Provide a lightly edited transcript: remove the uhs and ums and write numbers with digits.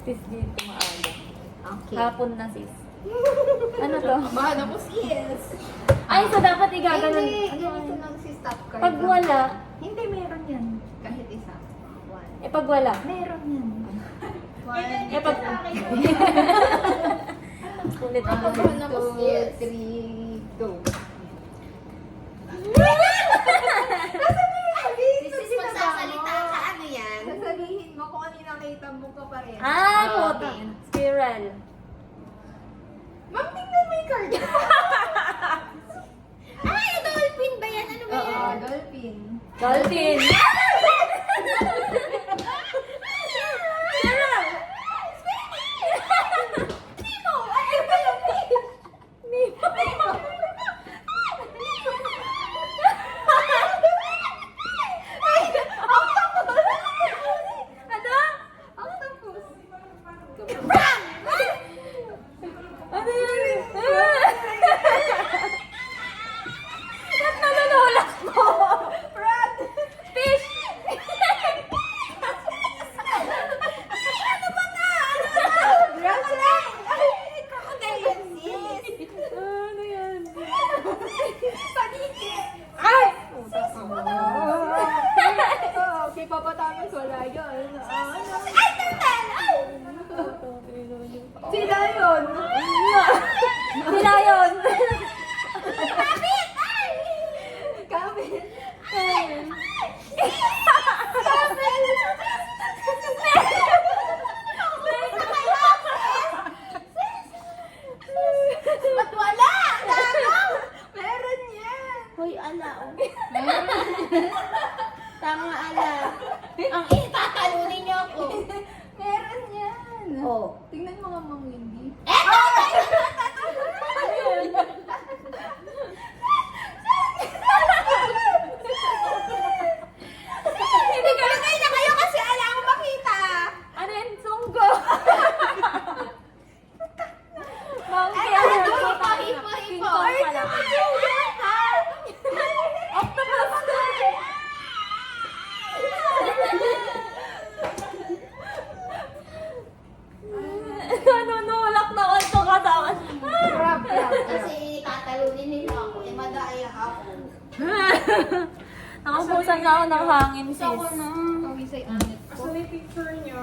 sis dito maaga. Okay. Hapon na sis. Ano to? Bahan ako sis. Ay, so dapat igaganon. Hindi, Ano? ganito lang si stop card. Pag wala, Hindi, meron yan. Kahit isa. One. eh pag wala. Meron yan. One. Eh pag... Kulit ako. Bahan ako sis. 3, go. Sis, magsasalita ka, ano yan? Sasabihin mo kung ano yung nakita mo pa pa rin. Ah, puta. Spiral. Ma'am, tingnan mo yung card. Ay, dolphin ba yan? Ano ba Oo, yan? dolphin. Dolphin. Nemo! Ay, ano ba yung fish? Nemo! Ay, octopus! Ano? Octopus. Ano yun? Ba't nanunulak mo? Rat! Fish! Crocodile! Ay, crocodile yan, sis! Ano yan? Paniki! Ay! Okay, papatamas, wala yun. Ay, turtle! Ay! Sila yun! Sila yun! Rabbit! Ay! Camel! Ba't wala? Tama! Meron yan! Hoy, ala. Tama, ala. Ang itatalunin niyo ako. Meron yan! Oh. Tingnan mo nga, Ma'am Wendy. Eto! Hindi ka na kayo kasi ala ako makita. Ano yan? Sunggo! Monkey! Ay, Ano hipo, yun? hipo, King hipo. Kong pala. Octopus! Nanunulak na ako ito katawan. Crab, crab, Kasi tatalunin nila ako. Eh, madaya ako. Nakabusan na ako ng hangin, sis. Kami say anit po. Asa may picture niya?